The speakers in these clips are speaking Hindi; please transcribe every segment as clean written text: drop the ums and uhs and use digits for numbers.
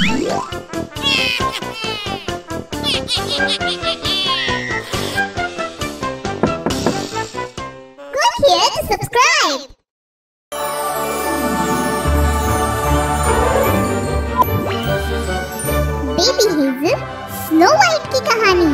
Click here to subscribe. Baby Hazel snow white की कहानी।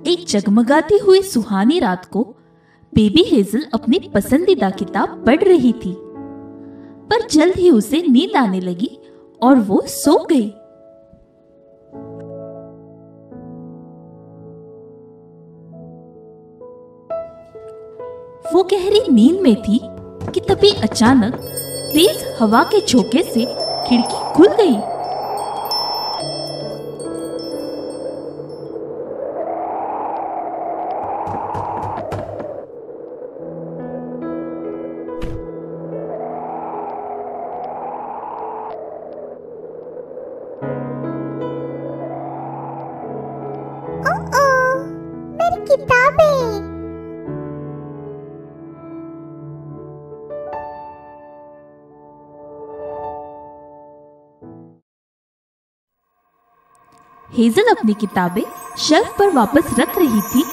एक जगमगाती हुई सुहानी रात को बेबी हेज़ल अपनी पसंदीदा किताब पढ़ रही थी, पर जल्द ही उसे नींद आने लगी और वो सो गई। वो गहरी नींद में थी कि तभी अचानक तेज हवा के झोंके से खिड़की खुल गई। मेरी किताबें। हेज़ल अपनी किताबें शेल्फ पर वापस रख रही थी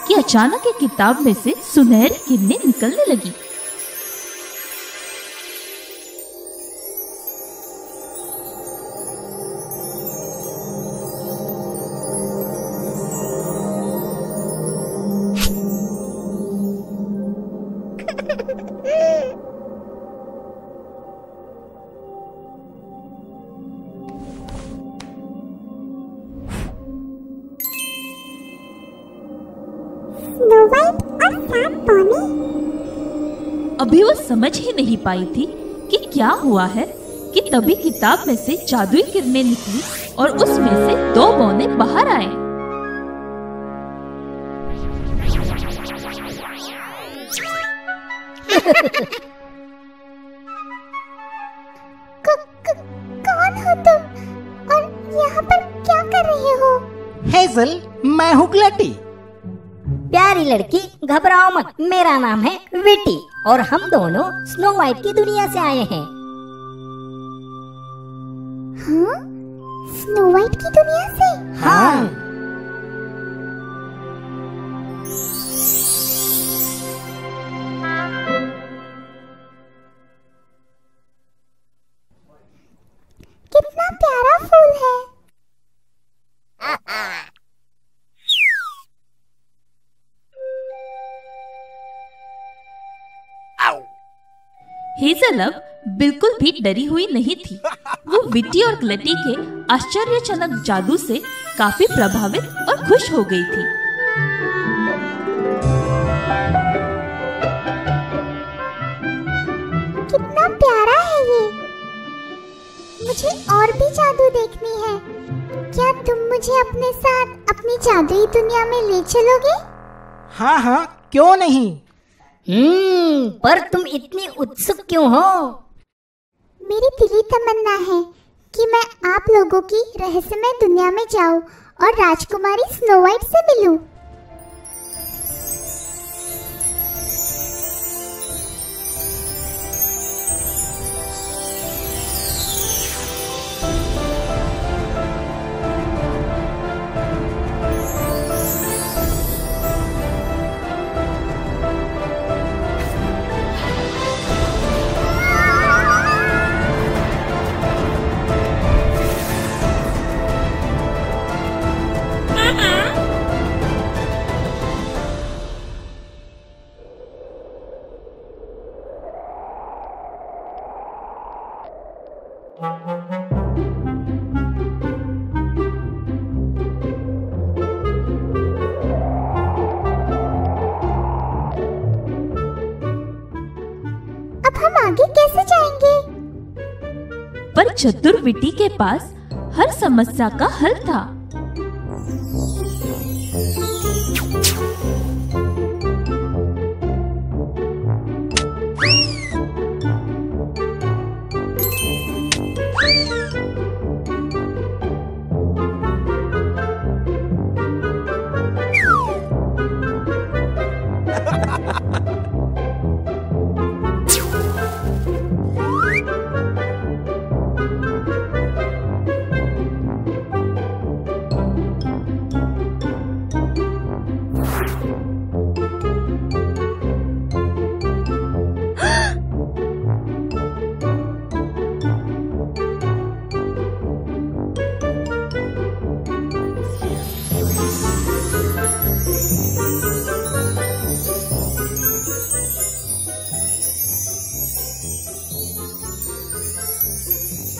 कि अचानक एक किताब में से सुनहरी किरणें निकलने लगी। स्नो वाइट और सैम पॉनी। अभी वो समझ ही नहीं पाई थी कि क्या हुआ है कि तभी किताब में से जादुई किरणें निकली और उसमें से दो बौने बाहर आए। कौन हो तुम और यहाँ पर क्या कर रहे हो? हेज़ल, मैं हूँ ग्लैटी। प्यारी लड़की, घबराओ मत। मेरा नाम है विटी और हम दोनों स्नो वाइट की दुनिया से आए हैं। हाँ? स्नो वाइट की दुनिया से? हाँ। कितना प्यारा फूल है। हेज़ल अब बिल्कुल भी डरी हुई नहीं थी। वो विटी और ग्लैटी के आश्चर्यजनक जादू से काफी प्रभावित और खुश हो गई थी। कितना प्यारा है ये। मुझे और भी जादू देखनी है। क्या तुम मुझे अपने साथ अपनी जादुई दुनिया में ले चलोगे? हाँ हाँ, क्यों नहीं। पर तुम इतनी उत्सुक क्यों हो? मेरी दिली तमन्ना है कि मैं आप लोगों की रहस्यमय दुनिया में जाऊं और राजकुमारी स्नो वाइट से मिलूं। अब हम आगे कैसे जाएंगे? पर चतुर विटी के पास हर समस्या का हल था।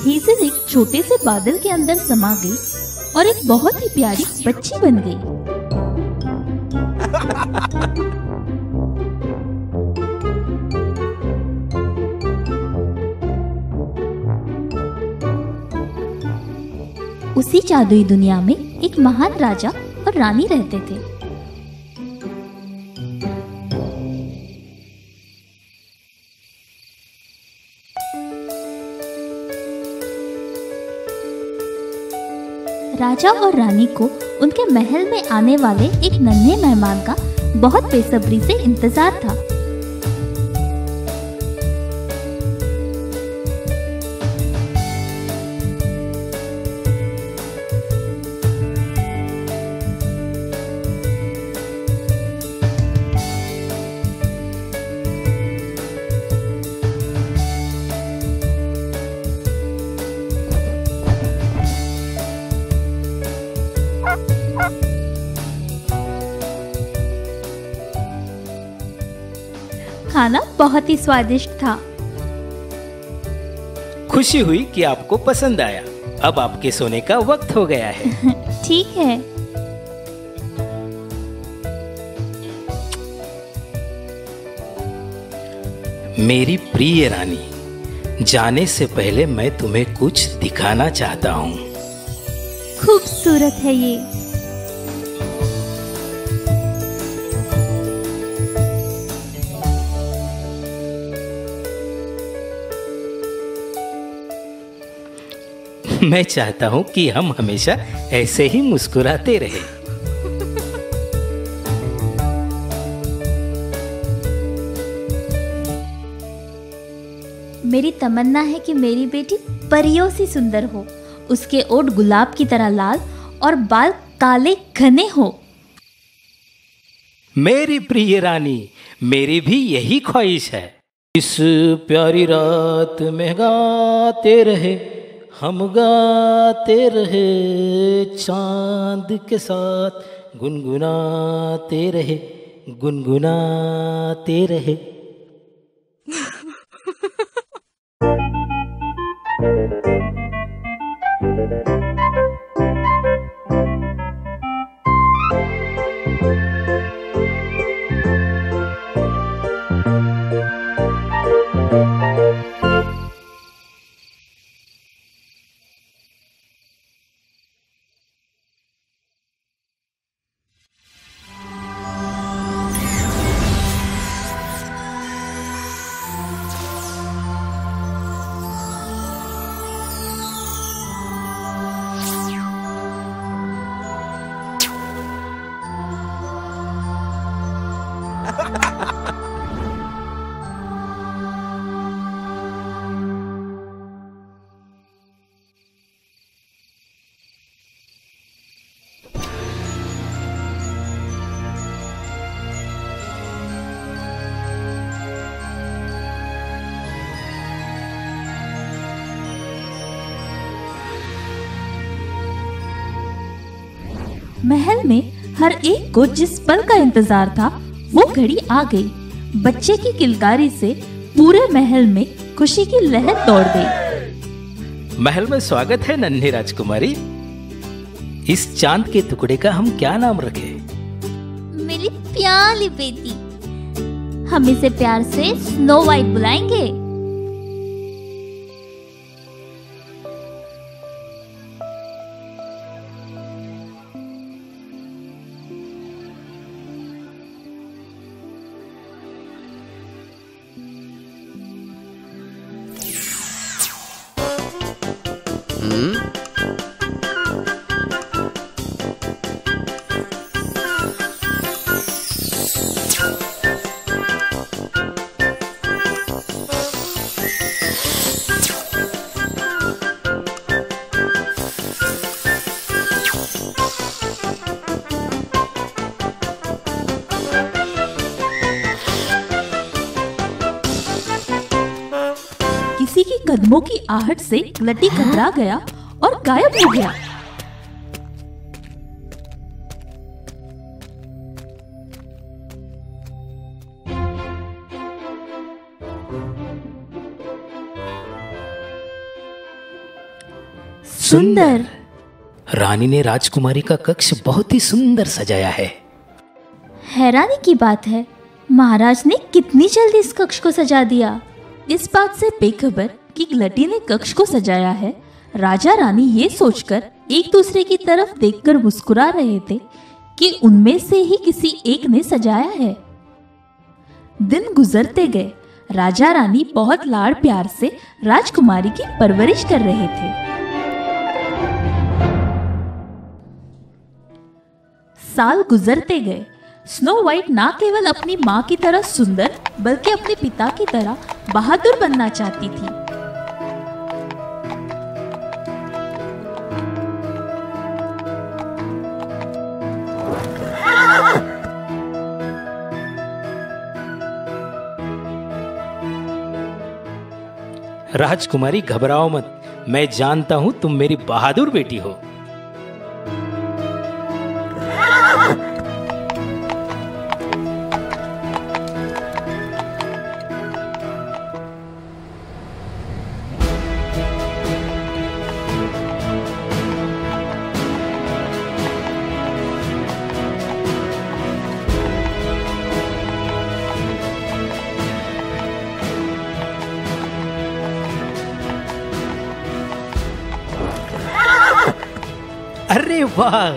हेजल एक छोटे से बादल के अंदर समा गई और एक बहुत ही प्यारी बच्ची बन गई। उसी जादुई दुनिया में एक महान राजा और रानी रहते थे। राजा और रानी को उनके महल में आने वाले एक नन्हे मेहमान का बहुत बेसब्री से इंतजार था। खाना बहुत ही स्वादिष्ट था। खुशी हुई कि आपको पसंद आया। अब आपके सोने का वक्त हो गया है। ठीक है। मेरी प्रिय रानी, जाने से पहले मैं तुम्हें कुछ दिखाना चाहता हूँ। खूबसूरत है ये। मैं चाहता हूँ कि हम हमेशा ऐसे ही मुस्कुराते रहें। मेरी तमन्ना है कि मेरी बेटी परियों सी सुंदर हो, उसके ओठ गुलाब की तरह लाल और बाल काले घने हो। मेरी प्रिय रानी, मेरी भी यही ख्वाहिश है। इस प्यारी रात में गाते रहे, हम गाते रहे, चांद के साथ गुनगुनाते रहे, गुनगुनाते रहे। महल में हर एक को जिस पल का इंतजार था वो घड़ी आ गई। बच्चे की किलकारी से पूरे महल में खुशी की लहर दौड़ गई। महल में स्वागत है नन्ही राजकुमारी। इस चांद के टुकड़े का हम क्या नाम रखें? मेरी प्यारी बेटी, हम इसे प्यार से स्नो वाइट बुलाएंगे। किसी की कदमों की आहट से ग्लटी घबरा गया और गायब हो गया। सुंदर। रानी ने राजकुमारी का कक्ष बहुत ही सुंदर सजाया है। हैरानी की बात है, महाराज ने कितनी जल्दी इस कक्ष को सजा दिया। इस बात से बेखबर कि ग्लटी ने कक्ष को सजाया है, राजा रानी ये सोचकर एक दूसरे की तरफ देखकर मुस्कुरा रहे थे कि उनमें से ही किसी एक ने सजाया है। दिन गुजरते गए। राजा रानी बहुत लाड़ प्यार से राजकुमारी की परवरिश कर रहे थे। साल गुजरते गए। स्नो वाइट ना केवल अपनी माँ की तरह सुंदर बल्कि अपने पिता की तरह बहादुर बनना चाहती थी। राजकुमारी घबराओ मत, मैं जानता हूं तुम मेरी बहादुर बेटी हो। अरे वाह!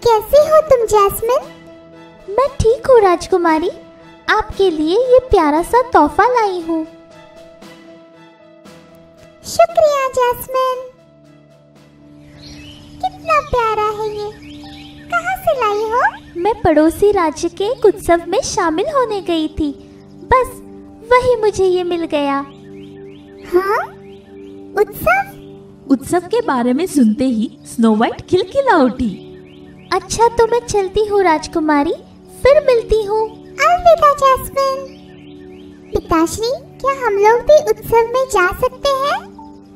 कैसी हो तुम जैस्मिन? मैं ठीक हूँ राजकुमारी, आपके लिए ये प्यारा सा तोहफा लाई हूँ। शुक्रिया जैस्मिन, कितना प्यारा है ये। कहाँ से लाई हो? मैं पड़ोसी राज्य के एक उत्सव में शामिल होने गई थी, बस वही मुझे ये मिल गया। हाँ? उत्सव? उत्सव के बारे में सुनते ही स्नो वाइट खिलखिला उठी। अच्छा तो मैं चलती हूँ राजकुमारी, फिर मिलती हूँ। अलविदा जैस्मिन। पिताश्री, क्या हम लोग भी उत्सव में जा सकते हैं?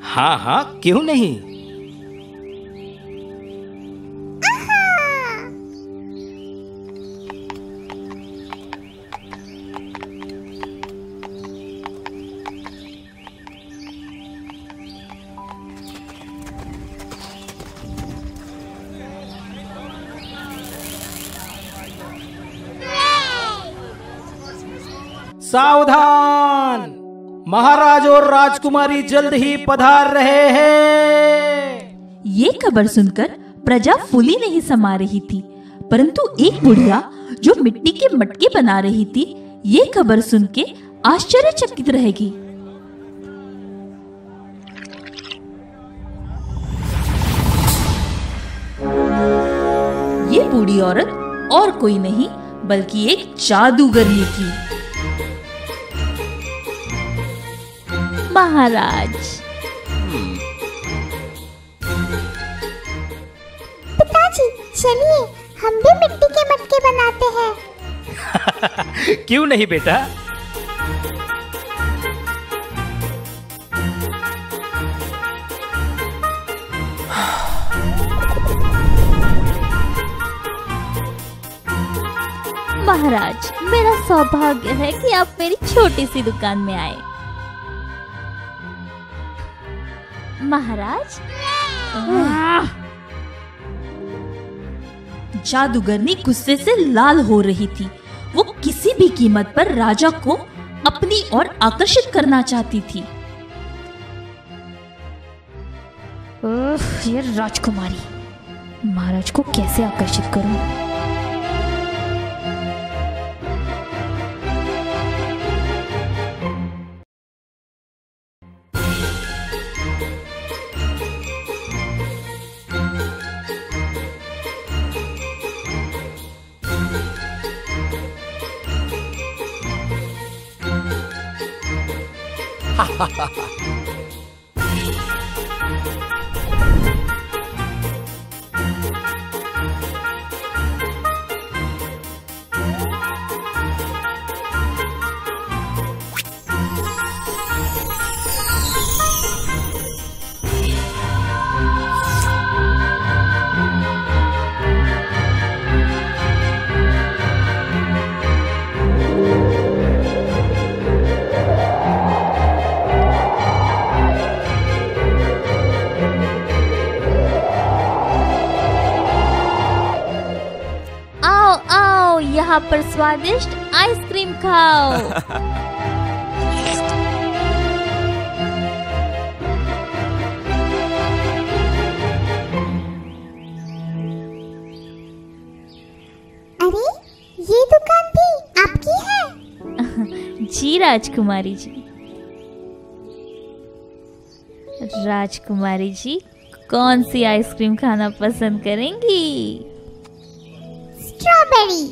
हाँ हाँ, क्यों नहीं। सावधान, महाराज और राजकुमारी जल्द ही पधार रहे हैं। ये खबर सुनकर प्रजा फूली नहीं समा रही थी, परंतु एक बुढ़िया जो मिट्टी के मटके बना रही थी, ये खबर सुन के आश्चर्यचकित रहेगी। ये बूढ़ी औरत और कोई नहीं बल्कि एक जादूगरनी थी। महाराज, पिताजी चलिए हम भी मिट्टी के मटके बनाते हैं। क्यों नहीं बेटा। महाराज, मेरा सौभाग्य है कि आप मेरी छोटी सी दुकान में आए। महाराज, जादूगरनी गुस्से से लाल हो रही थी। वो किसी भी कीमत पर राजा को अपनी ओर आकर्षित करना चाहती थी। ये राजकुमारी, महाराज को कैसे आकर्षित करूं? यहाँ पर स्वादिष्ट आइसक्रीम खाओ। अरे ये दुकान भी आपकी है? जी राजकुमारी जी। राजकुमारी जी कौन सी आइसक्रीम खाना पसंद करेंगी? स्ट्रॉबेरी।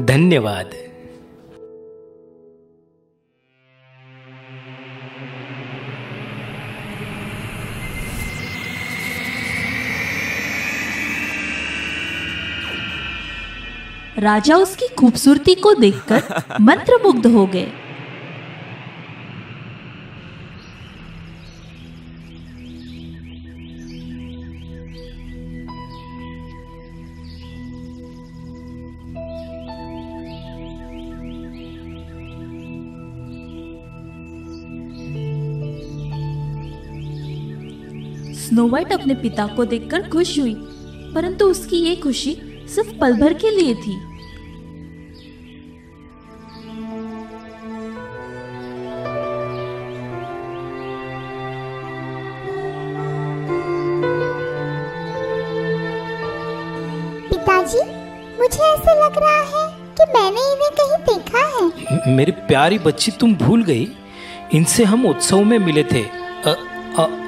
धन्यवाद। राजा उसकी खूबसूरती को देखकर मंत्रमुग्ध हो गए। स्नो वाइट अपने पिता को देखकर खुश हुई, परंतु उसकी ये खुशी सिर्फ पल भर के लिए थी। पिताजी, मुझे ऐसा लग रहा है कि मैंने इन्हें कहीं देखा है। मेरी प्यारी बच्ची, तुम भूल गई? इनसे हम उत्सव में मिले थे।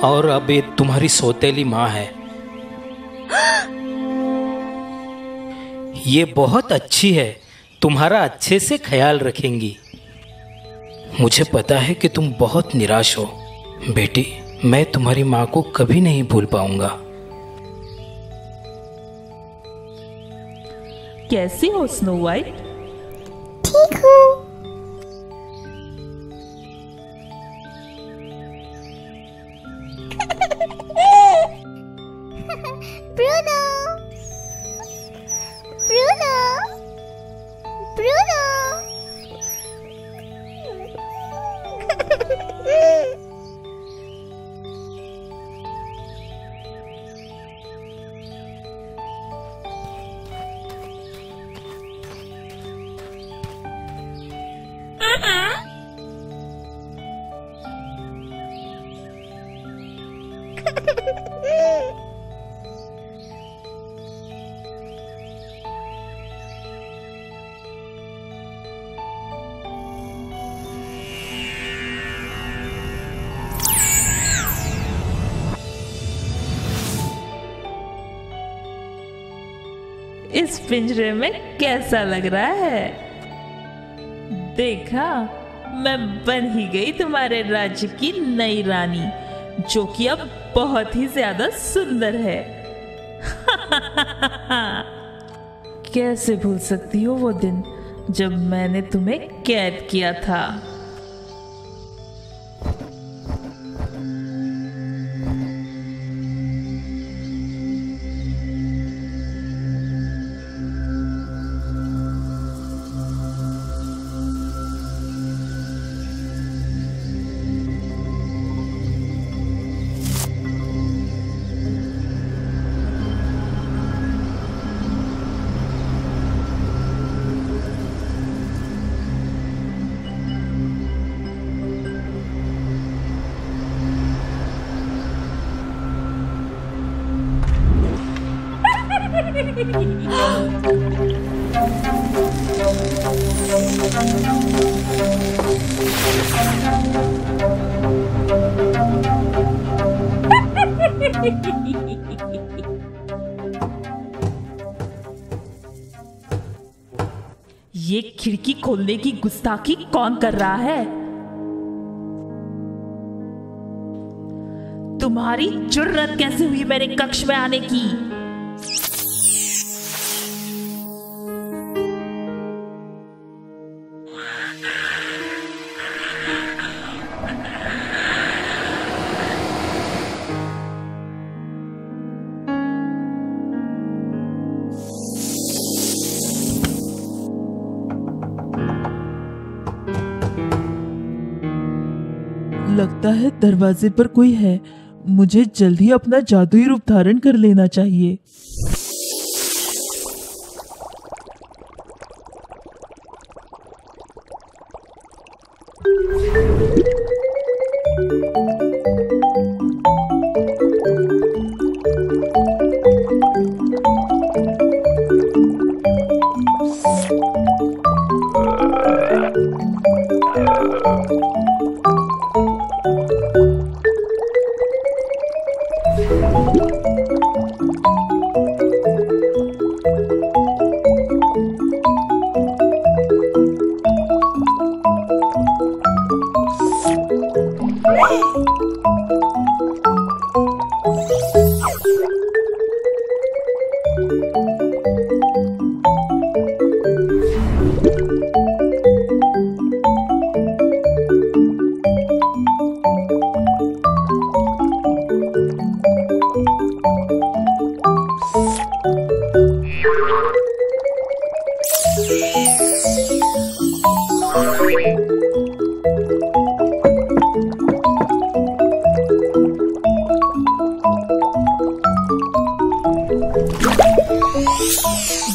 और अब ये तुम्हारी सौतेली माँ है। ये बहुत अच्छी है, तुम्हारा अच्छे से ख्याल रखेंगी। मुझे पता है कि तुम बहुत निराश हो बेटी, मैं तुम्हारी माँ को कभी नहीं भूल पाऊंगा। कैसी हो स्नो वाइट? ठीक हूँ। Bruno, Bruno, Bruno. इस पिंजरे में कैसा लग रहा है? देखा, मैं बन ही गई तुम्हारे राज्य की नई रानी, जो कि अब बहुत ही ज्यादा सुंदर है। कैसे भूल सकती हो वो दिन जब मैंने तुम्हें कैद किया था? ये खिड़की खोलने की गुस्ताखी कौन कर रहा है? तुम्हारी जुर्रत कैसे हुई मेरे कक्ष में आने की? लगता है दरवाजे पर कोई है। मुझे जल्दी अपना जादुई रूप धारण कर लेना चाहिए।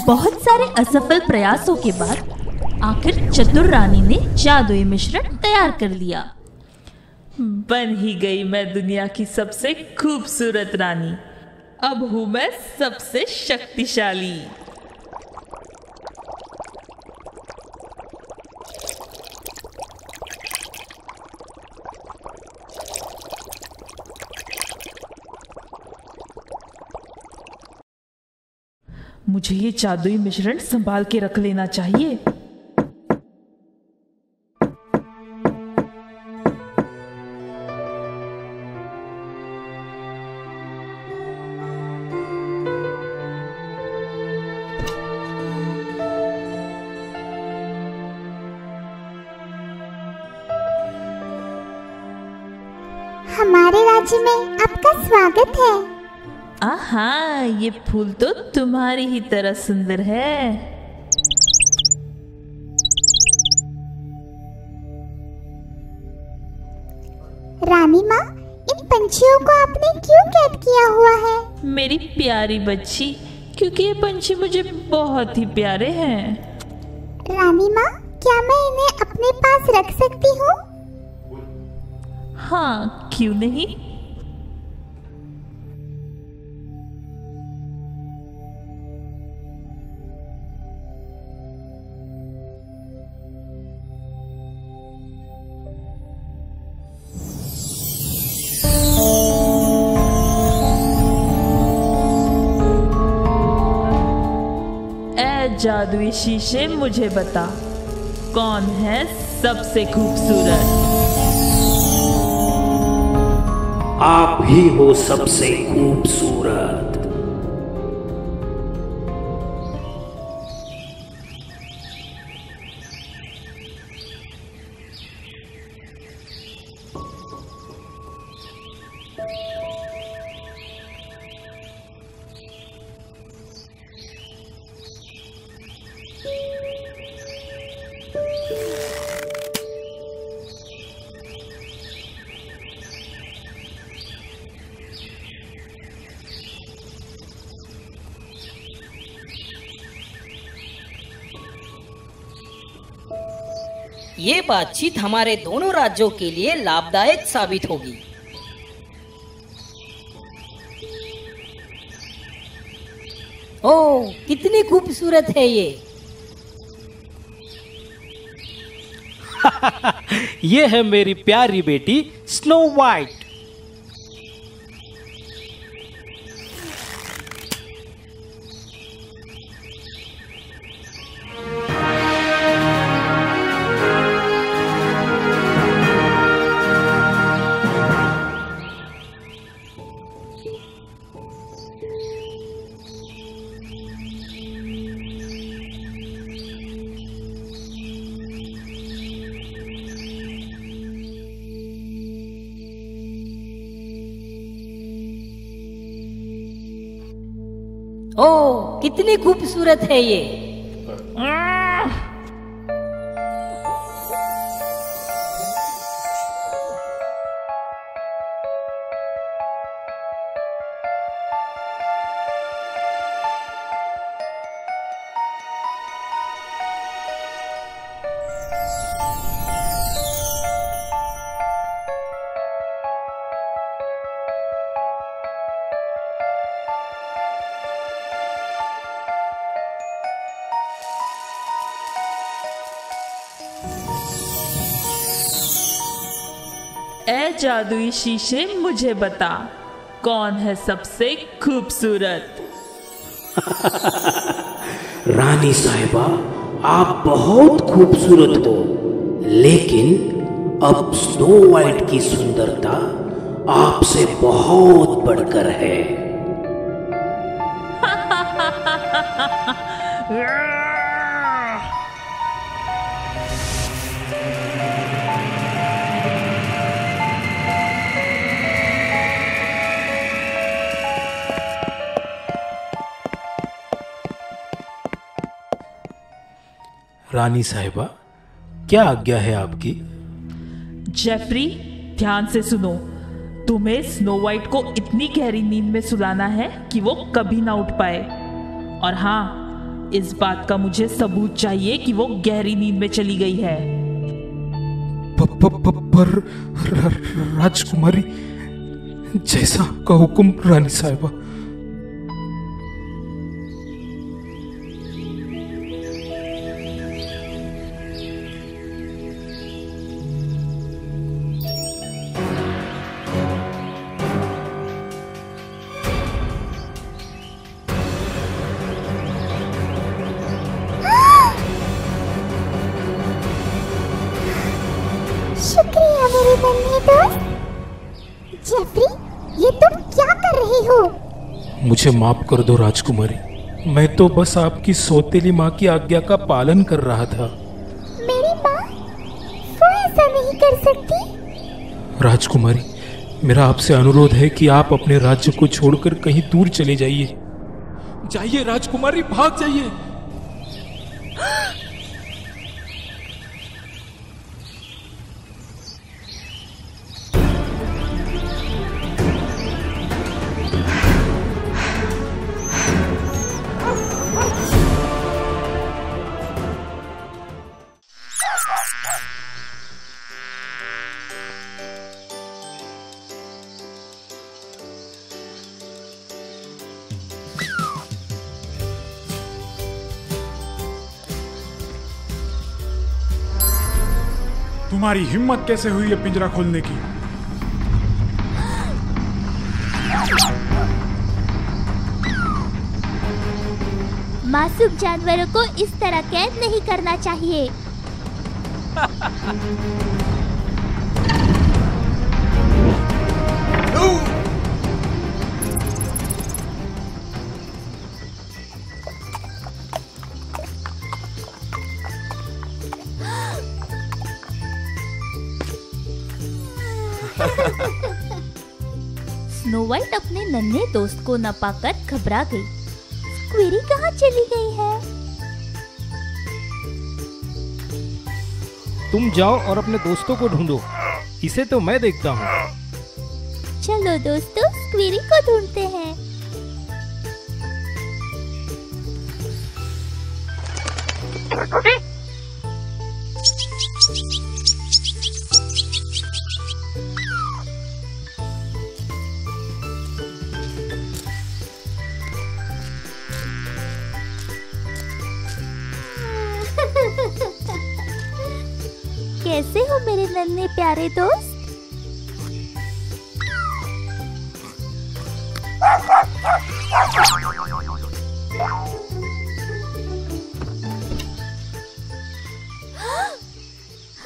बहुत सारे असफल प्रयासों के बाद आखिर चतुर रानी ने जादुई मिश्रण तैयार कर लिया। बन ही गई मैं दुनिया की सबसे खूबसूरत रानी। अब हूं मैं सबसे शक्तिशाली। मुझे ये जादुई मिश्रण संभाल के रख लेना चाहिए। हमारे राज्य में आपका स्वागत है। आहा, ये फूल तो तुम्हारी ही तरह सुंदर है। रानी माँ, इन पंछियों को आपने क्यों कैद किया हुआ है? मेरी प्यारी बच्ची, क्योंकि ये पंछी मुझे बहुत ही प्यारे हैं। रानी माँ, क्या मैं इन्हें अपने पास रख सकती हूँ? हाँ, क्यों नहीं। जादुई शीशे, मुझे बता, कौन है सबसे खूबसूरत? आप ही हो सबसे खूबसूरत। ये बातचीत हमारे दोनों राज्यों के लिए लाभदायक साबित होगी। ओह, कितनी खूबसूरत है ये। ये है मेरी प्यारी बेटी स्नो वाइट। ओह, कितनी खूबसूरत है ये। ए जादुई शीशे, मुझे बता, कौन है सबसे खूबसूरत? रानी साहिबा, आप बहुत खूबसूरत हो, लेकिन अब स्नो वाइट की सुंदरता आपसे बहुत बढ़कर है। रानी साहिबा, क्या आज्ञा है आपकी? जेफरी, ध्यान से सुनो। तुम्हें स्नो वाइट को इतनी गहरी नींद में सुलाना है कि वो कभी ना उठ पाए। और हाँ, इस बात का मुझे सबूत चाहिए कि वो गहरी नींद में चली गई है। पर राजकुमारी, जैसा आपका हुक्म रानी साहिबा। शुक्रिया मेरे नन्हे दोस्त। जेफरी, ये तुम क्या कर रहे हो? मुझे माफ कर दो राजकुमारी, मैं तो बस आपकी सौतेली माँ की आज्ञा का पालन कर रहा था। मेरी माँ वो ऐसा नहीं कर सकती। राजकुमारी, मेरा आपसे अनुरोध है कि आप अपने राज्य को छोड़कर कहीं दूर चले जाइए। जाइए राजकुमारी, भाग जाइए। तुम्हारी हिम्मत कैसे हुई है पिंजरा खोलने की? मासूम जानवरों को इस तरह कैद नहीं करना चाहिए। स्नो वाइट अपने नन्हे दोस्त को न पाकर घबरा गई। स्क्वीरी कहाँ चली गई है? तुम जाओ और अपने दोस्तों को ढूंढो, इसे तो मैं देखता हूँ। चलो दोस्तों, स्क्वीरी को ढूंढते हैं। कैसे हो मेरे नन्हे प्यारे दोस्त?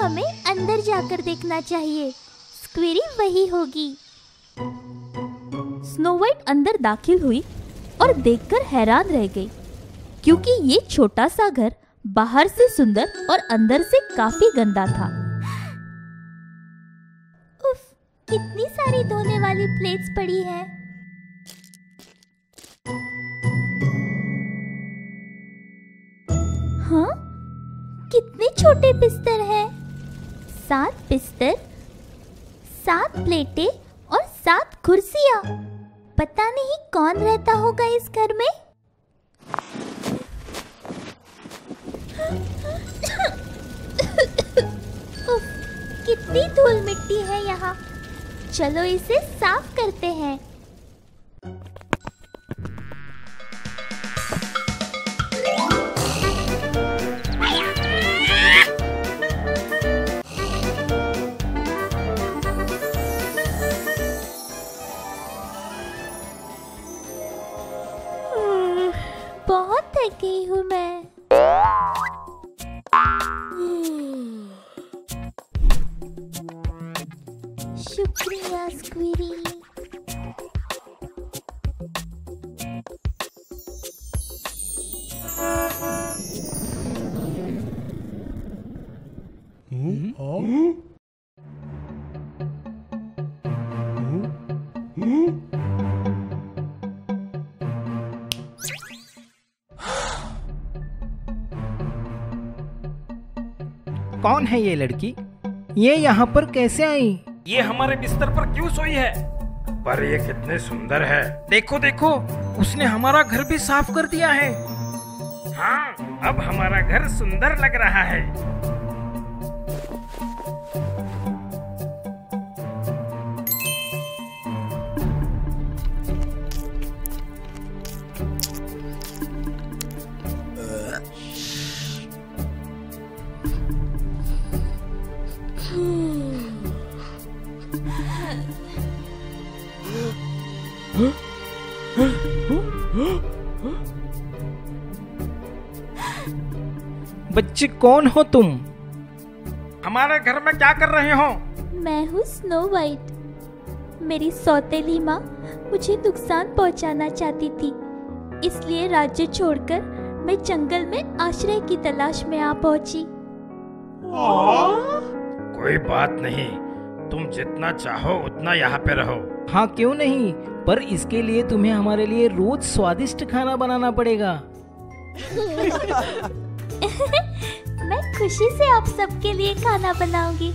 हमें अंदर जाकर देखना चाहिए, स्क्वीरी वही होगी। स्नो वाइट अंदर दाखिल हुई और देखकर हैरान रह गई, क्योंकि ये छोटा सा घर बाहर से सुंदर और अंदर से काफी गंदा था। उफ, कितनी सारी धोने वाली प्लेट्स पड़ी हैं। हाँ, कितने छोटे बिस्तर हैं। 7 बिस्तर, 7 प्लेटें और 7 कुर्सियां। पता नहीं कौन रहता होगा इस घर में। उफ, कितनी धूल मिट्टी है यहाँ। चलो इसे साफ करते हैं। गई हूँ मैं। शुक्रिया स्क्वीरी। कौन है ये लड़की? ये यहाँ पर कैसे आई? ये हमारे बिस्तर पर क्यों सोई है? पर ये कितने सुंदर है। देखो देखो, उसने हमारा घर भी साफ कर दिया है। हाँ, अब हमारा घर सुंदर लग रहा है। बच्चे कौन हो तुम? हमारे घर में क्या कर रहे हो? मैं हूँ स्नो वाइट। मेरी सौतेली माँ मुझे नुकसान पहुँचाना चाहती थी, इसलिए राज्य छोड़कर मैं जंगल में आश्रय की तलाश में आ पहुँची। कोई बात नहीं, तुम जितना चाहो उतना यहाँ पे रहो। हाँ क्यों नहीं, पर इसके लिए तुम्हें हमारे लिए रोज स्वादिष्ट खाना बनाना पड़ेगा। मैं खुशी से आप सबके लिए खाना बनाऊंगी।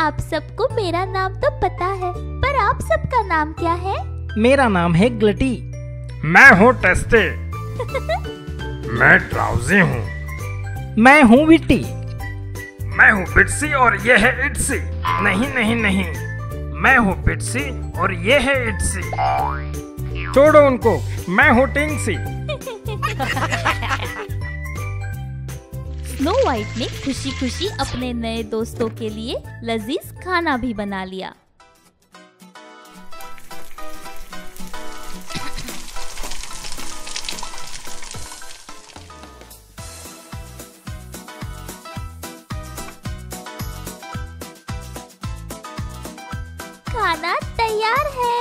आप सबको मेरा नाम तो पता है, पर आप सबका नाम क्या है? मेरा नाम है ग्लटी। मैं हूँ टेस्टी। मैं ड्राउजी हूँ। मैं हूँ विट्टी। मैं हूँ पिट्सी और ये है इट्सी। नहीं नहीं नहीं, मैं हूँ पिट्सी और ये है इट्सी। छोड़ो उनको, मैं हूँ टिंगसी। स्नो वाइट ने खुशी खुशी अपने नए दोस्तों के लिए लजीज खाना भी बना लिया। खाना तैयार है।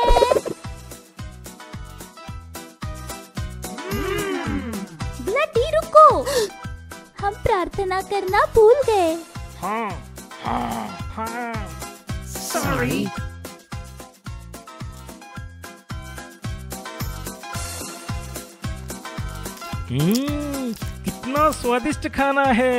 ब्लडी रुको, हम प्रार्थना करना भूल गए। हाँ, हाँ, हाँ। सॉरी। कितना स्वादिष्ट खाना है।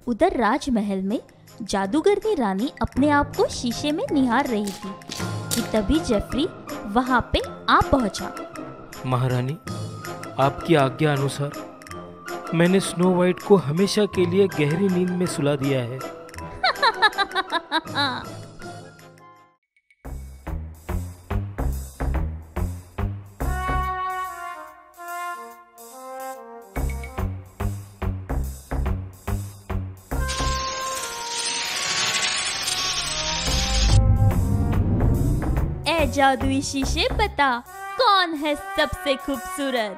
उधर राजमहल में जादूगरनी रानी अपने आप को शीशे में निहार रही थी कि तभी जेफरी वहां पे आ पहुंचा। महारानी, आपकी आज्ञा अनुसार मैंने स्नो वाइट को हमेशा के लिए गहरी नींद में सुला दिया है। जादुई शीशे बता, कौन है सबसे खूबसूरत?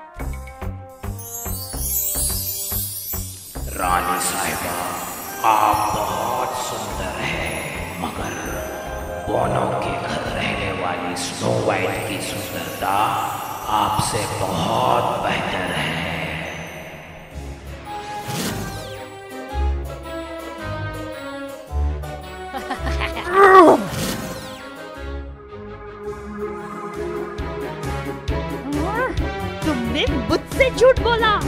रानी साहिबा, आप बहुत सुंदर हैं, मगर बोनों के घर रहने वाली स्नो वाइट की सुंदरता आपसे बहुत बेहतर है। तुमने मुझसे झूठ बोला।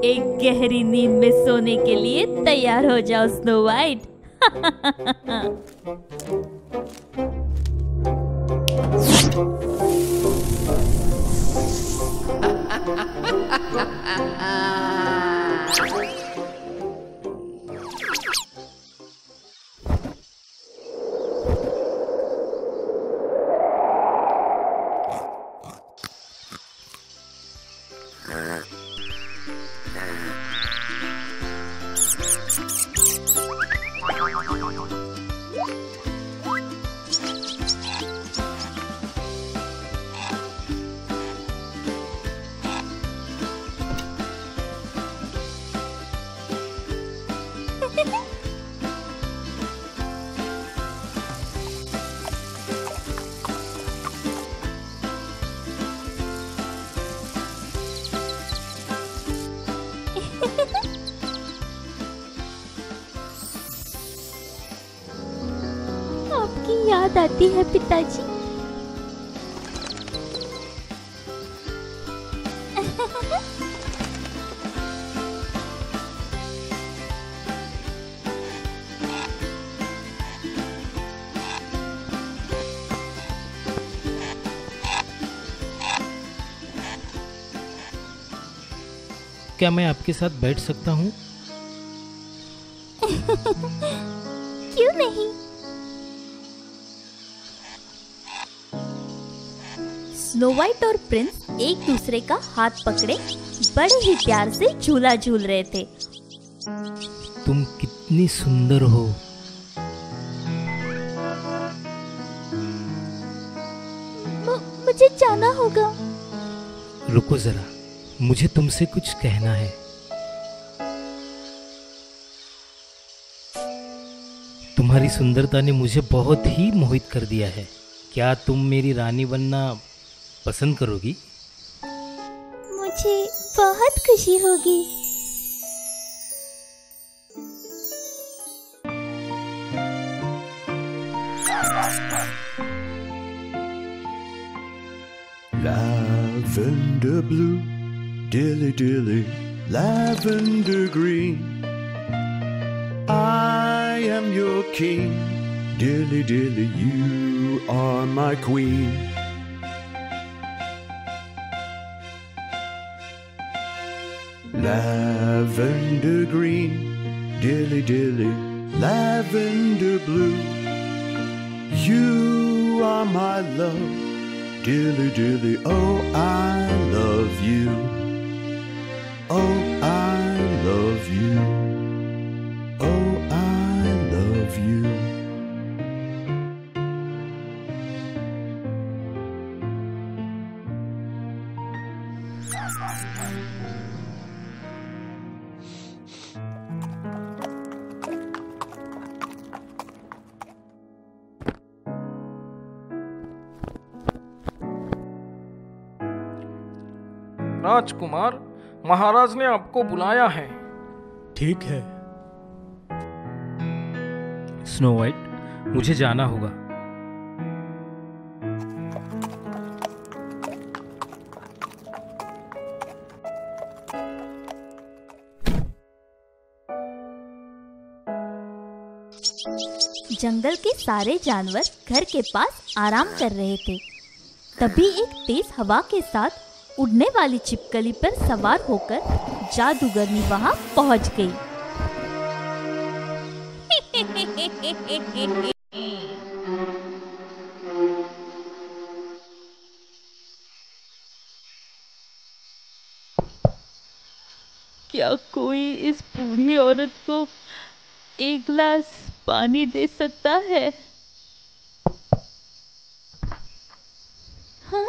एक गहरी नींद में सोने के लिए तैयार हो जाओ स्नो वाइट। आपकी याद आती है पिताजी। क्या मैं आपके साथ बैठ सकता हूँ? क्यों नहीं? स्नो वाइट और प्रिंस एक दूसरे का हाथ पकड़े बड़े ही प्यार से झूला झूल रहे थे। तुम कितनी सुंदर हो। मुझे जाना होगा। रुको जरा, मुझे तुमसे कुछ कहना है। तुम्हारी सुंदरता ने मुझे बहुत ही मोहित कर दिया है। क्या तुम मेरी रानी बनना पसंद करोगी? मुझे बहुत खुशी होगी। Lavender blue, dilly dilly, lavender green. I am your king, dilly dilly, you are my queen. Lavender green, dilly dilly, lavender blue. You are my love, dilly dilly, oh I love you. Oh I love you. Oh I love you. राजकुमार, महाराज ने आपको बुलाया है। ठीक है। स्नो वाइट, मुझे जाना होगा। जंगल के सारे जानवर घर के पास आराम कर रहे थे। तभी एक तेज हवा के साथ उड़ने वाली छिपकली पर सवार होकर जादूगरनी वहां पहुंच गई। क्या कोई इस बूढ़ी औरत को एक गिलास पानी दे सकता है? हाँ?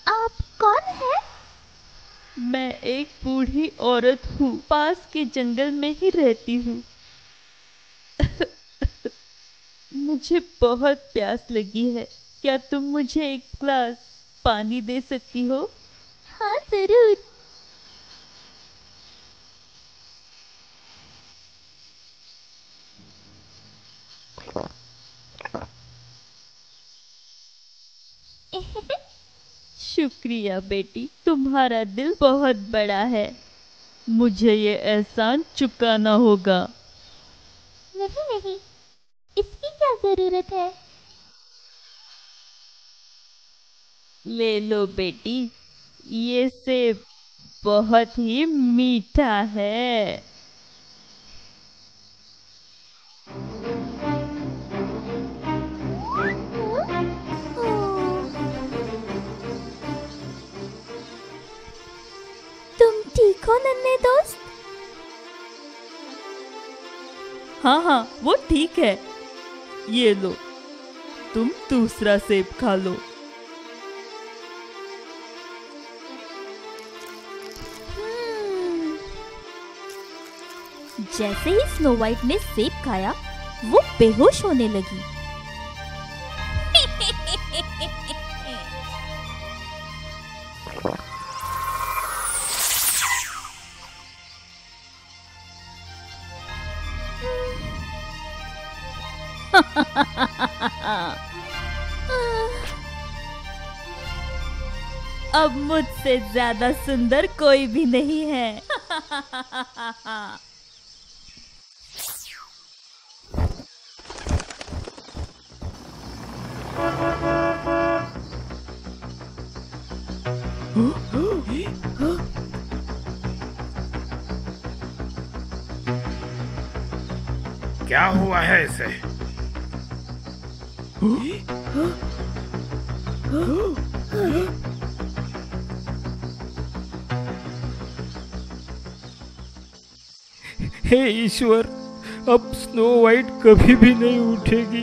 आप कौन है? मैं एक बूढ़ी औरत हूँ, पास के जंगल में ही रहती हूँ। मुझे बहुत प्यास लगी है। क्या तुम मुझे एक गिलास पानी दे सकती हो? हाँ जरूर। शुक्र शुक्रिया बेटी, तुम्हारा दिल बहुत बड़ा है। मुझे ये एहसान चुकाना होगा। नहीं, इसकी क्या जरूरत है? ले लो बेटी, ये सेब बहुत ही मीठा है। तुम ठीक हो नन्हे दोस्त? हाँ हाँ, वो ठीक है। ये लो, तुम दूसरा सेब खा लो। जैसे ही स्नो वाइट ने सेब खाया, वो बेहोश होने लगी। अब मुझसे ज्यादा सुंदर कोई भी नहीं है। क्या हुआ है इसे? हे ईश्वर, अब स्नो वाइट कभी भी नहीं उठेगी।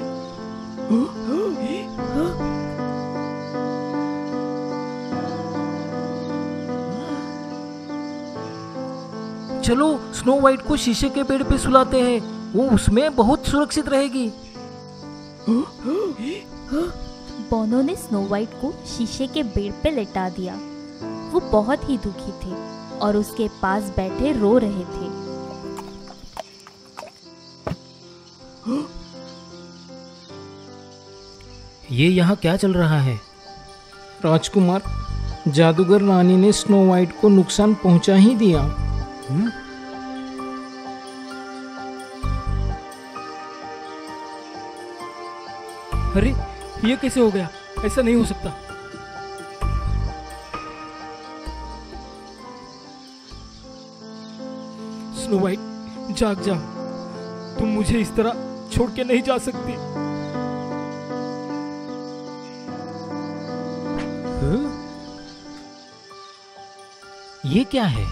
चलो स्नो वाइट को शीशे के पेड़ पे सुलाते हैं, वो उसमें बहुत सुरक्षित रहेगी। बोनो ने स्नो वाइट को शीशे के पेड़ पे लेटा दिया। वो बहुत ही दुखी थे और उसके पास बैठे रो रहे थे। ये यहाँ क्या चल रहा है? राजकुमार, जादूगर रानी ने स्नो वाइट को नुकसान पहुंचा ही दिया। अरे ये कैसे हो गया? ऐसा नहीं हो सकता। स्नो वाइट, जाग जाओ, तुम मुझे इस तरह छोड़ के नहीं जा सकती। ये क्या है?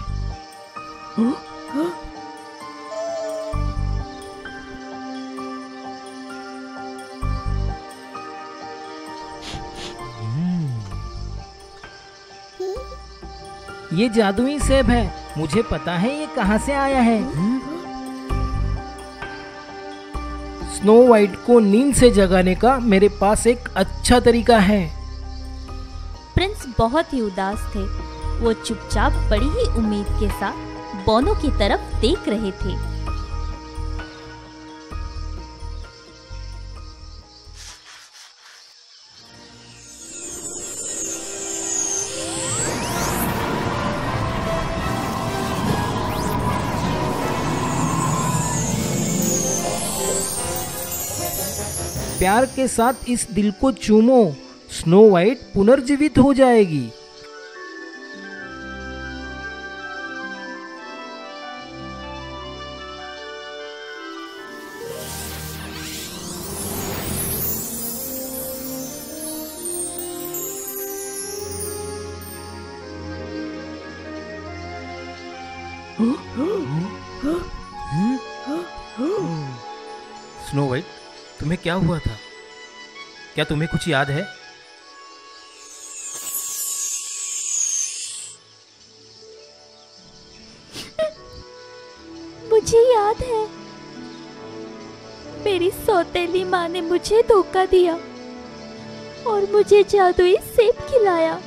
ये जादुई सेब है। मुझे पता है ये कहाँ से आया है। स्नो वाइट को नींद से जगाने का मेरे पास एक अच्छा तरीका है। प्रिंस बहुत ही उदास थे। वो चुपचाप बड़ी ही उम्मीद के साथ बोनो की तरफ देख रहे थे। प्यार के साथ इस दिल को चूमो, स्नो वाइट पुनर्जीवित हो जाएगी। स्नो वाइट, तुम्हें क्या हुआ था? क्या तुम्हें कुछ याद है? मुझे याद है, मेरी सौतेली माँ ने मुझे धोखा दिया और मुझे जादुई सेब खिलाया।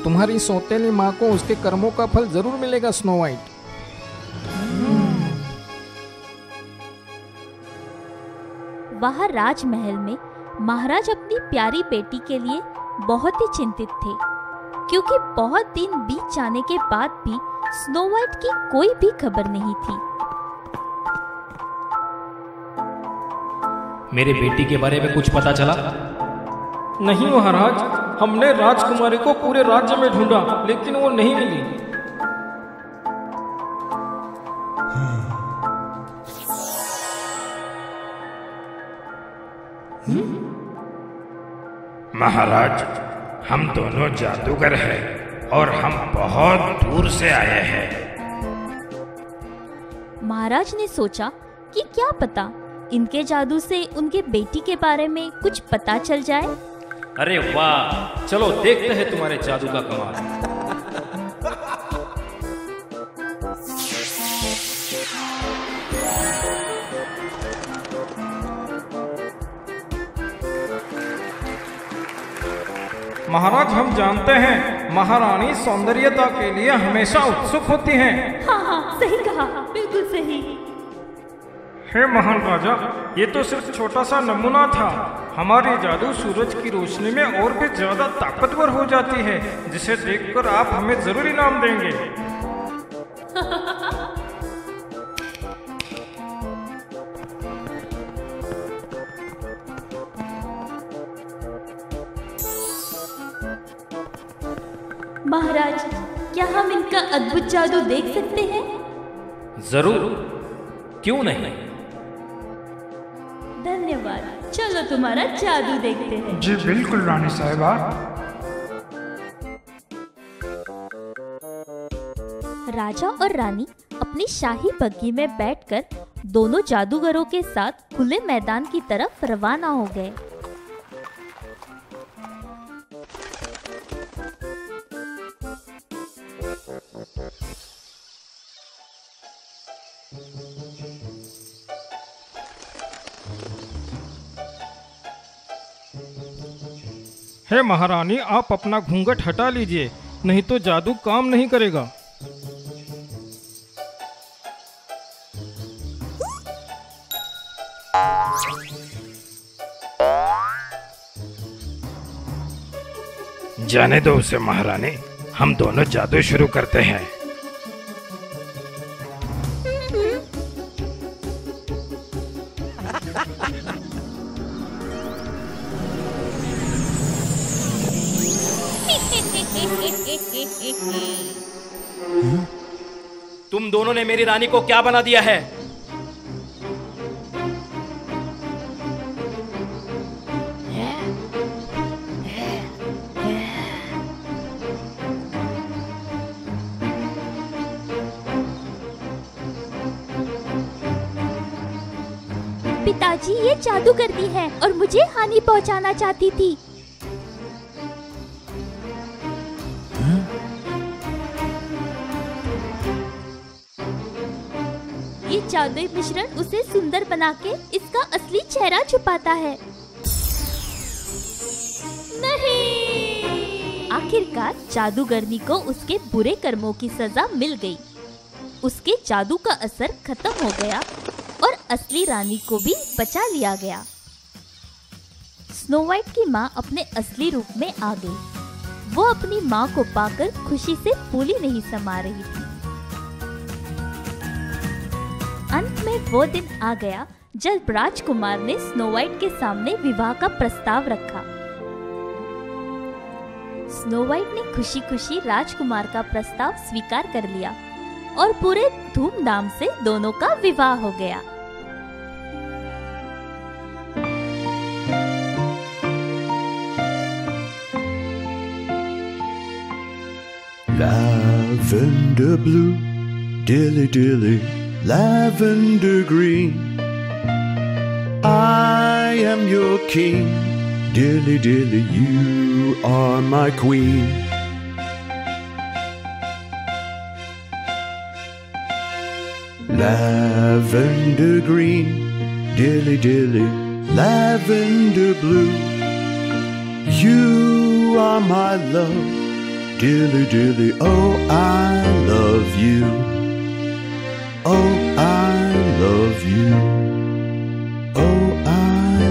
तुम्हारी सौतेली माँ को उसके कर्मों का फल जरूर मिलेगा स्नो वाइट। बाहर राजमहल में महाराज अपनी प्यारी बेटी के लिए बहुत ही चिंतित थे, क्योंकि बहुत दिन बीत जाने के बाद भी स्नो वाइट की कोई भी खबर नहीं थी। मेरी बेटी के बारे में कुछ पता चला? नहीं महाराज, हमने राजकुमारी को पूरे राज्य में ढूंढा, लेकिन वो नहीं मिली। महाराज, हम दोनों जादूगर हैं और हम बहुत दूर से आए हैं। महाराज ने सोचा कि क्या पता इनके जादू से उनके बेटी के बारे में कुछ पता चल जाए। अरे वाह, चलो देखते हैं तुम्हारे जादू का कमाल। महाराज, हम जानते हैं महारानी सौंदर्यता के लिए हमेशा उत्सुक होती हैं। हाँ हाँ, सही कहा, बिल्कुल सही। हे महान राजा, ये तो सिर्फ छोटा सा नमूना था। हमारी जादू सूरज की रोशनी में और भी ज्यादा ताकतवर हो जाती है, जिसे देखकर आप हमें जरूर इनाम देंगे। महाराज, क्या हम इनका अद्भुत जादू देख सकते हैं? जरूर, क्यों नहीं। धन्यवाद, चलो तुम्हारा जादू देखते हैं। जी बिल्कुल रानी साहिबा। राजा और रानी अपनी शाही बग्घी में बैठकर दोनों जादूगरों के साथ खुले मैदान की तरफ रवाना हो गए। हे महारानी, आप अपना घूंघट हटा लीजिए, नहीं तो जादू काम नहीं करेगा। जाने दो उसे महारानी, हम दोनों जादू शुरू करते हैं। तुम दोनों ने मेरी रानी को क्या बना दिया है? पिताजी, ये जादू करती है और मुझे हानि पहुंचाना चाहती थी। ये जादुई मिश्रण उसे सुंदर बना के इसका असली चेहरा छुपाता है। नहीं! आखिरकार जादूगरनी को उसके बुरे कर्मों की सजा मिल गई। उसके जादू का असर खत्म हो गया और असली रानी को भी बचा लिया गया। स्नो वाइट की माँ अपने असली रूप में आ गई। वो अपनी माँ को पाकर खुशी से फूली नहीं समा रही थी। अंत में वो दिन आ गया जब राजकुमार ने स्नो वाइट के सामने विवाह का प्रस्ताव रखा। स्नो वाइट ने खुशी खुशी राजकुमार का प्रस्ताव स्वीकार कर लिया और पूरे धूमधाम से दोनों का विवाह हो गया। Lavender blue, dilly dilly, lavender green. I am your king, dilly dilly, you are my queen. Lavender green, dilly dilly, lavender blue. You are my love, dilly dilly, oh I love you. Oh I love you. Oh I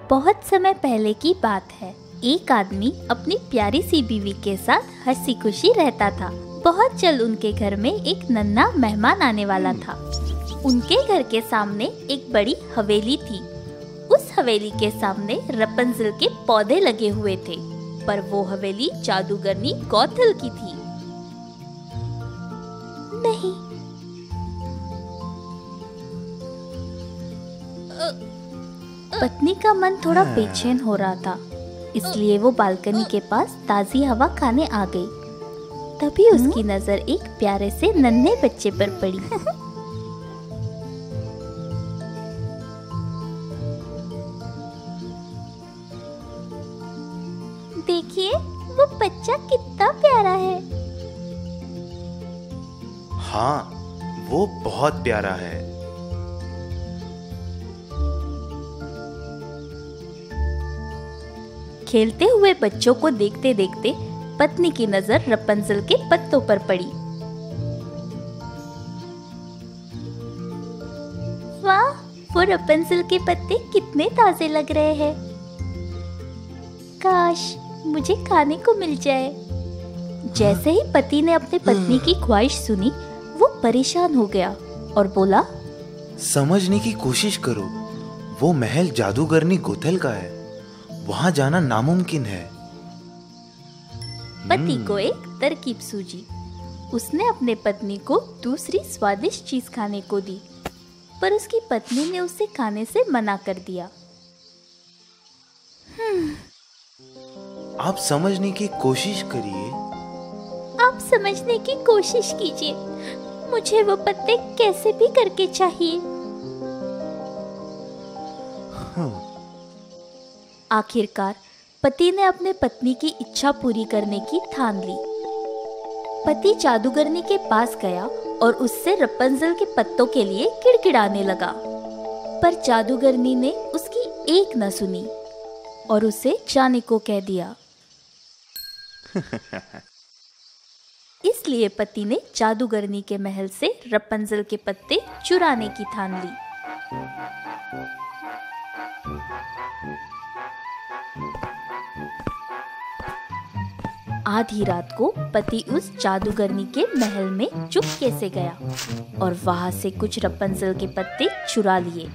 बहुत समय पहले की बात है। एक आदमी अपनी प्यारी सी बीवी के साथ हंसी खुशी रहता था। बहुत जल्द उनके घर में एक नन्हा मेहमान आने वाला था। उनके घर के सामने एक बड़ी हवेली थी। उस हवेली के सामने रपंजल के पौधे लगे हुए थे, पर वो हवेली जादूगरनी गौथल की थी। नहीं, पत्नी का मन थोड़ा बेचैन हो रहा था, इसलिए वो बालकनी के पास ताजी हवा खाने आ गई। तभी उसकी नजर एक प्यारे से नन्हे बच्चे पर पड़ी। देखिए, वो बच्चा कितना प्यारा है। हाँ, वो बहुत प्यारा है। खेलते हुए बच्चों को देखते देखते पत्नी की नजर रपंजल के पत्तों पर पड़ी। वाह, वो रपंजल के पत्ते कितने ताजे लग रहे हैं। काश मुझे खाने को मिल जाए। जैसे ही पति ने अपने पत्नी की ख्वाहिश सुनी, वो परेशान हो गया और बोला, समझने की कोशिश करो, वो महल जादूगरनी गोथल का है। वहां जाना नामुमकिन है। पति को एक तरकीब सूझी। उसने अपने पत्नी को दूसरी स्वादिष्ट चीज खाने को दी, पर उसकी पत्नी ने उसे खाने से मना कर दिया। आप समझने की कोशिश करिए। आप समझने की कोशिश कीजिए। मुझे वो पत्ते कैसे भी करके चाहिए। आखिरकार पति ने अपने पत्नी की इच्छा पूरी करने की ठान ली। पति जादूगरनी के पास गया और उससे रपंजल के पत्तों के लिए किड़किड़ाने लगा, पर जादूगरनी ने उसकी एक न सुनी और उसे जाने को कह दिया। इसलिए पति ने जादूगरनी के महल से रपंजल के पत्ते चुराने की ठान ली। आधी रात को पति उस जादूगरनी के महल में चुपके से गया और वहां से कुछ रपंजल के पत्ते चुरा लिए।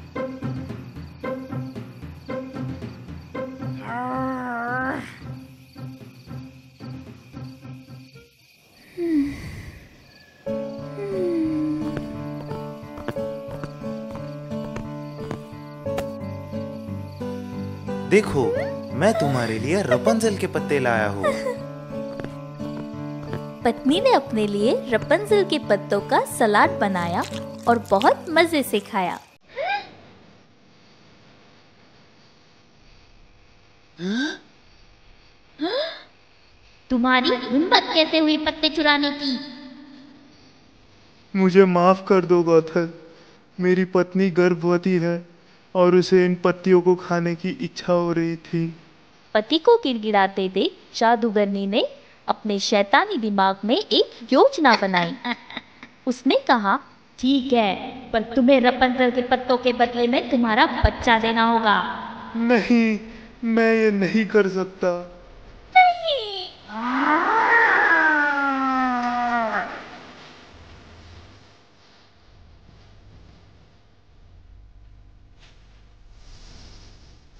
देखो, मैं तुम्हारे लिए रपंजल के पत्ते लाया हूँ। पत्नी ने अपने लिए रपंजल के पत्तों का सलाद बनाया और बहुत मजे से खाया। तुम्हारी हिम्मत कैसे हुई पत्ते चुराने की? मुझे माफ कर दो गौथल। मेरी पत्नी गर्भवती है और उसे इन पत्तियों को खाने की इच्छा हो रही थी। पति को गिड़गिड़ाते देख जादूगरनी ने अपने शैतानी दिमाग में एक योजना बनाई। उसने कहा, ठीक है, पर तुम्हें रपंजल के पत्तों के बदले में तुम्हारा बच्चा देना होगा। नहीं, मैं ये नहीं कर सकता। नहीं।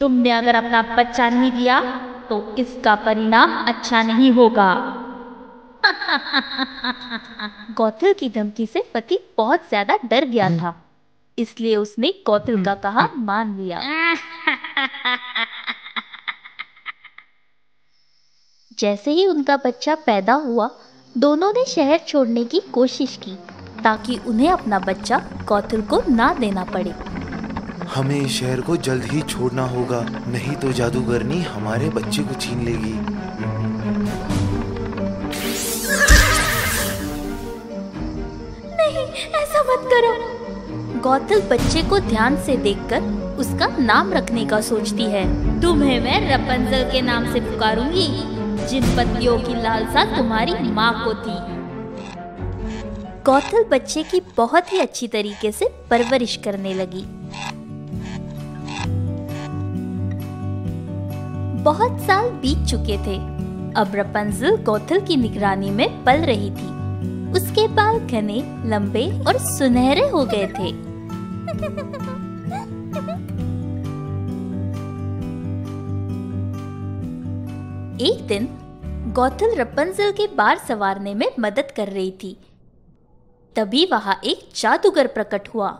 तुमने अगर अपना बच्चा नहीं दिया तो इसका परिणाम अच्छा नहीं होगा। गौथल की धमकी से पति बहुत ज्यादा डर गया था, इसलिए उसने गौथल का कहा मान लिया। जैसे ही उनका बच्चा पैदा हुआ, दोनों ने शहर छोड़ने की कोशिश की ताकि उन्हें अपना बच्चा गौथल को ना देना पड़े। हमें इस शहर को जल्द ही छोड़ना होगा, नहीं तो जादूगरनी हमारे बच्चे को छीन लेगी। नहीं, ऐसा मत करो। गौथल बच्चे को ध्यान से देखकर उसका नाम रखने का सोचती है। तुम्हें मैं रपंजल के नाम से पुकारूंगी, जिन पत्तियों की लालसा तुम्हारी माँ को थी। गौथल बच्चे की बहुत ही अच्छी तरीके से परवरिश करने लगी। बहुत साल बीत चुके थे। अब रपंजल गौथल की निगरानी में पल रही थी। उसके बाल घने, लंबे और सुनहरे हो गए थे। एक दिन गौथल रपंजल के बार संवारने में मदद कर रही थी। तभी वहां एक जादूगर प्रकट हुआ।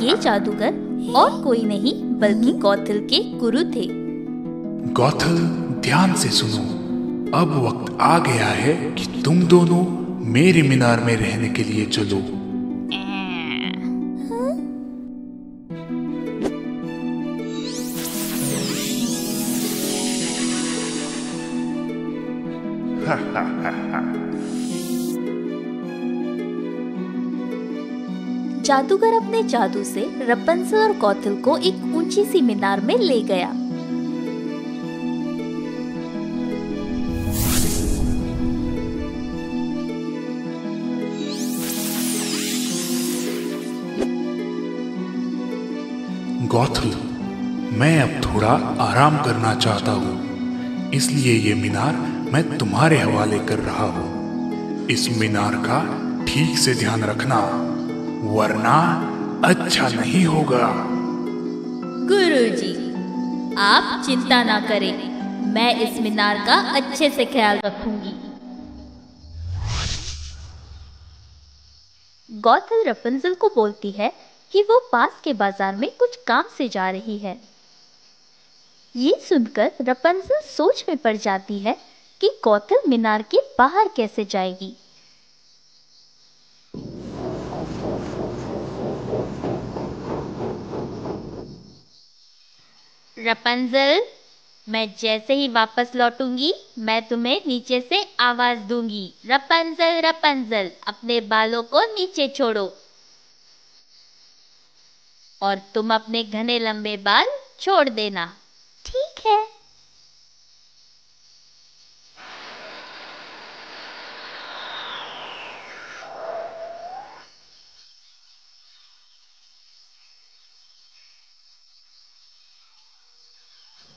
ये जादूगर और कोई नहीं बल्कि गौथल के गुरु थे। गौथल, ध्यान से सुनो। अब वक्त आ गया है कि तुम दोनों मेरे मीनार में रहने के लिए चलो। जादूगर अपने जादू से रपंजल और गौथल को एक ऊंची सी मीनार में ले गया। गौथल, मैं अब थोड़ा आराम करना चाहता हूँ, इसलिए ये मीनार मैं तुम्हारे हवाले कर रहा हूँ। इस मीनार का ठीक से ध्यान रखना, वरना अच्छा नहीं होगा। गुरुजी, आप चिंता ना करें, मैं इस मीनार का अच्छे से ख्याल रखूंगी। गौथल रपंजल को बोलती है कि वो पास के बाजार में कुछ काम से जा रही है। ये सुनकर रपंजल सोच में पड़ जाती है कि गौथल मीनार के बाहर कैसे जाएगी। रपंजल, मैं जैसे ही वापस लौटूंगी मैं तुम्हें नीचे से आवाज दूंगी। रपंजल, रपंजल, अपने बालों को नीचे छोड़ो। और तुम अपने घने लंबे बाल छोड़ देना। ठीक है।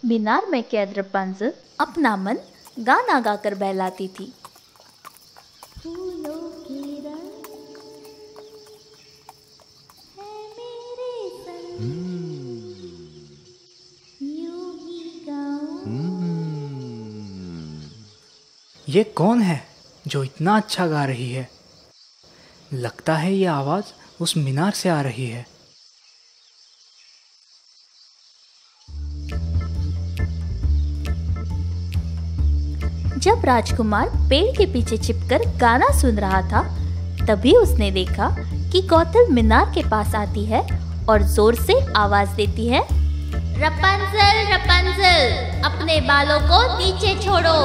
मीनार में कैद रपंजल अपना मन गाना गाकर बहलाती थी। फूलों के रंग है मेरे संग, यूं ही गाऊं। ये कौन है जो इतना अच्छा गा रही है? लगता है ये आवाज उस मीनार से आ रही है। जब राजकुमार पेड़ के पीछे छिपकर गाना सुन रहा था, तभी उसने देखा कि गौथल मीनार के पास आती है और जोर से आवाज देती है, रपंजल, रपंजल, अपने बालों को नीचे छोड़ो।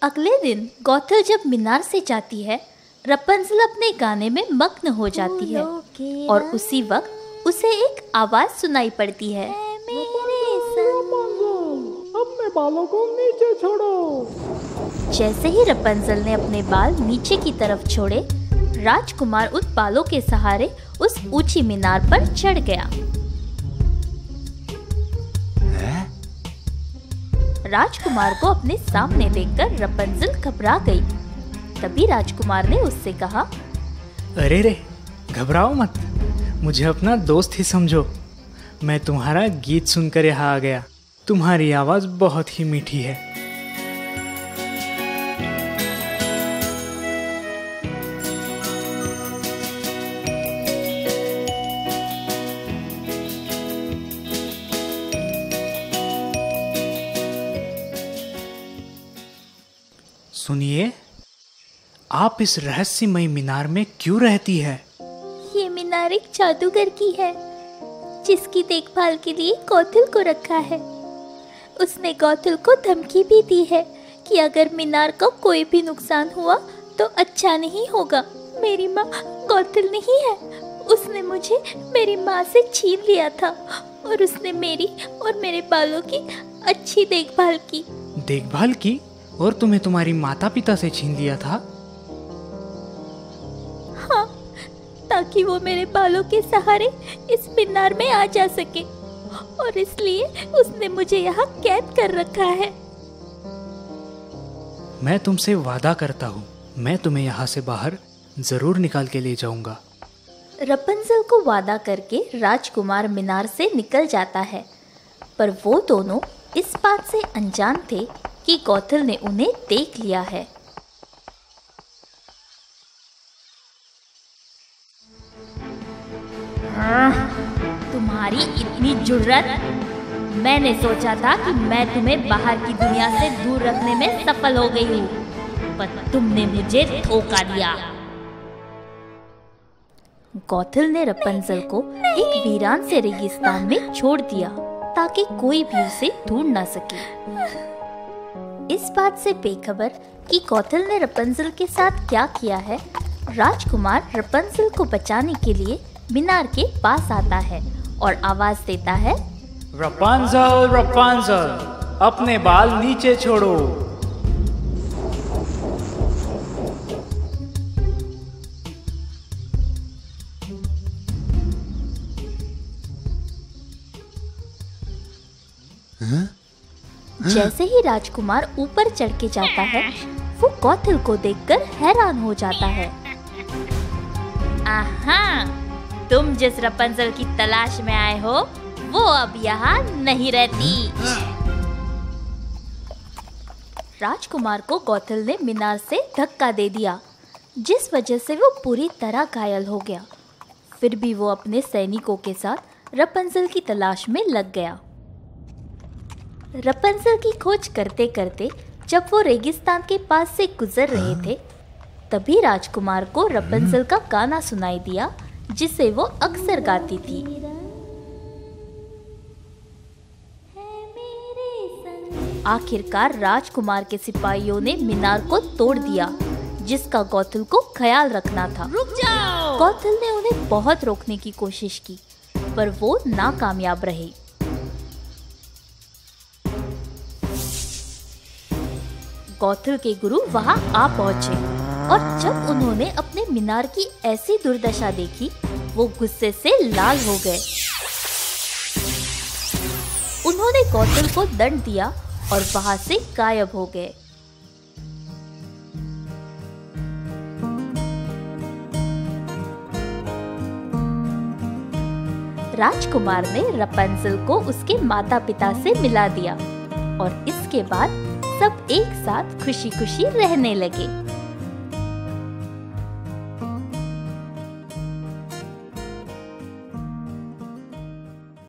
अगले दिन गौथल जब मीनार से जाती है, रपंजल अपने गाने में मग्न हो जाती है और उसी वक्त उसे एक आवाज सुनाई पड़ती है, अपने बालों को नीचे छोड़ो। जैसे ही रपंजल ने अपने बाल नीचे की तरफ छोड़े, राजकुमार उन बालों के सहारे उस ऊंची मीनार पर चढ़ गया। राजकुमार को अपने सामने देखकर रपंजल घबरा गई। तभी राजकुमार ने उससे कहा, अरे रे, घबराओ मत, मुझे अपना दोस्त ही समझो। मैं तुम्हारा गीत सुनकर यहाँ आ गया। तुम्हारी आवाज बहुत ही मीठी है। सुनिए, आप इस रहस्यमय मीनार में क्यों रहती है? ये मीनार एक जादूगर की है, जिसकी देखभाल के लिए गौथल को रखा है। उसने गौथल को धमकी भी दी है कि अगर मीनार को कोई भी नुकसान हुआ तो अच्छा नहीं होगा। मेरी माँ गौथल नहीं है, उसने मुझे मेरी माँ से छीन लिया था और उसने मेरी और मेरे बालों की अच्छी देखभाल की। देखभाल की? और तुम्हें तुम्हारी माता पिता से छीन लिया था? हाँ, ताकि वो मेरे बालों के सहारे इस मीनार में आ जा सके, और इसलिए उसने मुझे यहाँ कैद कर रखा है। मैं तुमसे वादा करता हूँ, मैं तुम्हें यहाँ से बाहर जरूर निकाल के ले जाऊंगा। रपुंज़ल को वादा करके राजकुमार मीनार से निकल जाता है, पर वो दोनों इस बात से अनजान थे कि गौथल ने उन्हें देख लिया है। तुम्हारी इतनी जुर्रत! मैंने सोचा था कि मैं तुम्हें बाहर की दुनिया से दूर रखने में सफल हो गई हूँ, पर तुमने मुझे धोखा दिया। गौथल ने रपुंज़ल को एक वीरान से रेगिस्तान में छोड़ दिया ताकि कोई भी उसे ढूंढ ना सके। इस बात से बेखबर कि गौथल ने रपुंज़ल के साथ क्या किया है, राजकुमार रपुंज़ल को बचाने के लिए मीनार के पास आता है और आवाज देता है, रपुंज़ल, रपुंज़ल, अपने बाल नीचे छोड़ो। जैसे ही राजकुमार ऊपर चढ़ के जाता है, वो गौथल को देखकर हैरान हो जाता है। आहा, तुम जिस रपुंज़ल की तलाश में आए हो, वो अब यहाँ नहीं रहती। राजकुमार को गौथल ने मीनार से धक्का दे दिया, जिस वजह से वो पूरी तरह घायल हो गया। फिर भी वो अपने सैनिकों के साथ रपुंज़ल की तलाश में लग गया। रपुंज़ल की खोज करते करते जब वो रेगिस्तान के पास से गुजर रहे थे, तभी राजकुमार को रपुंज़ल का गाना सुनाई दिया, जिसे वो अक्सर गाती थी। आखिरकार राजकुमार के सिपाहियों ने मीनार को तोड़ दिया, जिसका गौथल को ख्याल रखना था। रुक जाओ! गौथल ने उन्हें बहुत रोकने की कोशिश की, पर वो नाकामयाब रहे। गौथल के गुरु वहां आ पहुंचे, और जब उन्होंने अपने मीनार की ऐसी दुर्दशा देखी, वो गुस्से से लाल हो गए। उन्होंने गौथल को दंड दिया और वहां से गायब हो गए। राजकुमार ने रपुंज़ल को उसके माता पिता से मिला दिया, और इसके बाद सब एक साथ खुशी खुशी रहने लगे।